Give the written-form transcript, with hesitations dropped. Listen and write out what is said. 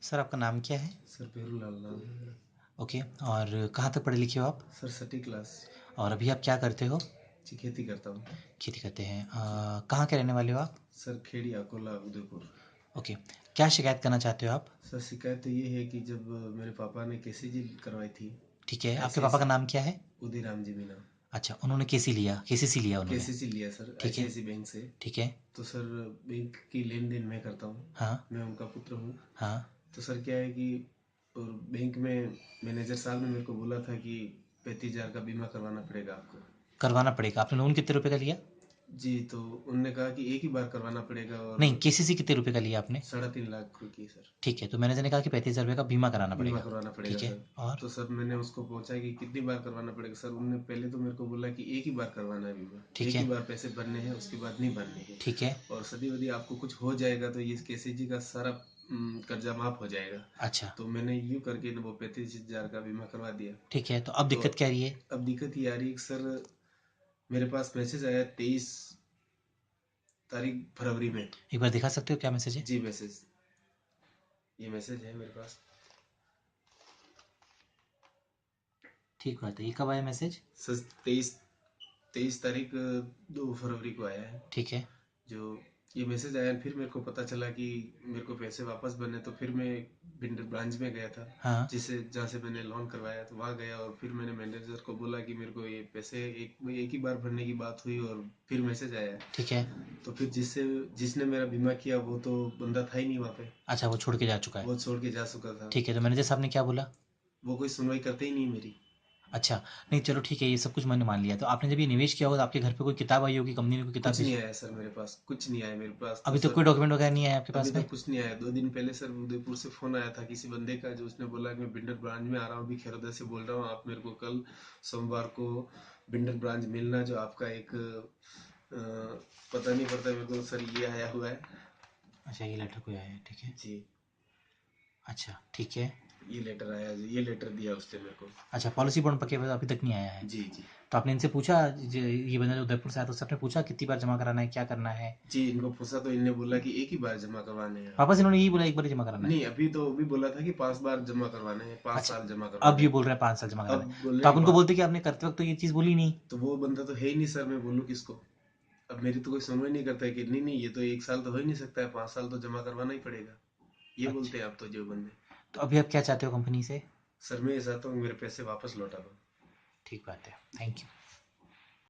Sir आपका नाम क्या है? सर पेरूलाल नाम है। ओके, और कहाँ तक पढ़े लिखे हो आप? सर छठी क्लास। और अभी आप क्या करते हो? जी खेती करता हूँ। खेती करते हैं। जी कहाँ के रहने वाले हो आप? सर खेड़ी अकोला उदयपुर। ओके, क्या शिकायत करना चाहते हो आप? सर शिकायत तो ये है कि जब मेरे पापा ने केसीजी करवाई थी। ठीक है, आपके पापा ऐसे का नाम क्या है? उदयराम जी मीना। अच्छा, उन्होंने केसीसी लिया उन्होंने? केसीसी लिया सर ठीक है। आईसीआईसी बैंक से। ठीक है। तो सर बैंक की लेन देन मैं करता हूँ। हाँ। मैं उनका पुत्र हूँ। हाँ। तो सर क्या है कि और बैंक में मैनेजर साहब ने मेरे को बोला था कि 35,000 का बीमा करवाना पड़ेगा आपको। करवाना पड़ेगा। आपने लोन कितने रुपए का लिया? जी तो उनने कहा कि एक ही बार करवाना पड़ेगा और नहीं, केसीसी कितने रुपए का लिया आपने? 3.5 लाख की सर ठीक है, तो मैनेजर ने कहा कि 35,000 रुपये का बीमा कराना बीमा पड़ेगा। करवाना पड़ेगा ठीक है। सर। और तो सर मैंने उसको पूछा कि कितनी बार करवाना पड़ेगा सर। उन्होंने पहले तो मेरे को बोला कि एक ही बार करवाना है बीमा। ठीक एक ही है। बार पैसे भरने हैं उसके बाद नहीं भरने हैं। ठीक है। और सदी वदी आपको कुछ हो जाएगा तो ये केसीजी का सारा कर्जा माफ हो जाएगा। अच्छा। तो मैंने यूँ करके ना वो 35,000 का बीमा करवा दिया। ठीक है, तो अब तो दिक्कत क्या आ रही है? अब दिक्कत ये आ रही है कि सर मेरे पास मैसेज आया 23 तारीख फरवरी में। एक बार दिखा सकते हो क्या मैसेज है? जी मैसेज, ये मैसेज है मेरे पास। ठीक बात है, ये कब आया मैसेज? सर 23 तारीख 2 फरवरी को आया है। ठीक है। जो ये मैसेज आया फिर मेरे को पता चला कि मेरे को पैसे वापस बने। तो फिर मैं बिंडर ब्रांच में गया था। हाँ। जिसे जहाँ से मैंने लोन करवाया तो वहाँ गया और फिर मैंने मैनेजर को बोला कि मेरे को ये पैसे एक ही बार भरने की बात हुई और फिर मैसेज आया। ठीक है। तो फिर जिसने मेरा बीमा किया वो तो बंदा था ही नहीं वहाँ पे। अच्छा, वो छोड़ के जा चुका है। वो छोड़ के जा चुका था। ठीक है, तो मैनेजर साहब ने क्या बोला? वो कोई सुनवाई करते ही नहीं मेरी। अच्छा। नहीं, चलो ठीक है, ये सब कुछ मैंने मान लिया। तो आपने जब ये निवेश किया होगा तो आपके घर पे कोई किताब आई होगी, कंपनी ने कोई किताब कुछ नहीं भेजी? आया सर मेरे पास, कुछ नहीं आया मेरे पास तो अभी तक सर। कोई डॉक्यूमेंट वगैरह नहीं आया आपके अभी पास में? तक कुछ नहीं आया। 2 दिन पहले सर उदयपुर से फोन आया था किसी बंदे का जो उसने बोला कि मैं बिंडर ब्रांच में आ रहा हूँ। अभी खैरोदा से बोल रहा हूँ। आप मेरे को कल सोमवार को बिंडर ब्रांच मिलना। जो आपका एक पता नहीं पड़ता मेरे को सर ये आया हुआ है। अच्छा, ये लेटर कोई आया है, ठीक है। जी अच्छा, ठीक है। ये लेटर आया। ये लेटर दिया उसने मेरे को। अच्छा, पॉलिसी बॉन्ड पके हुए अभी तक नहीं आया है? जी जी तो आपने इनसे पूछा, ये बंदा जो उदयपुर से आया तो उससे आपने पूछा कितनी बार जमा कराना है, क्या करना है? जी इनको पूछा तो इनने बोला कि एक ही बार जमा करवाने हैं वापस आपको। इन्होंने यही बोला एक बार ही जमा कराना है? नहीं अभी तो अभी बोला था कि 5 बार जमा करवाने हैं, 5 साल जमा अच्छा, अब करवाने ये हैं। बोल रहे हैं 5 साल जमा कराना अब है। बोल तो रहे आप हैं उनको बोलते कि आपने करते वक्त तो ये चीज़ बोली नहीं। तो वो बंदा तो है ही नहीं सर। मैं बोलूँ किसको। अब मेरी तो कोई सुनवाई नहीं करता है कि नहीं नहीं ये तो 1 साल तो हो ही नहीं सकता है, 5 साल तो जमा करवाना ही पड़ेगा। ये अच्छा, बोलते हैं आप तो जो बंदे। तो अभी आप क्या चाहते हो कंपनी से? सर मैं ये चाहता हूँ मेरे पैसे वापस लौटा दो। ठीक बात है, थैंक यू।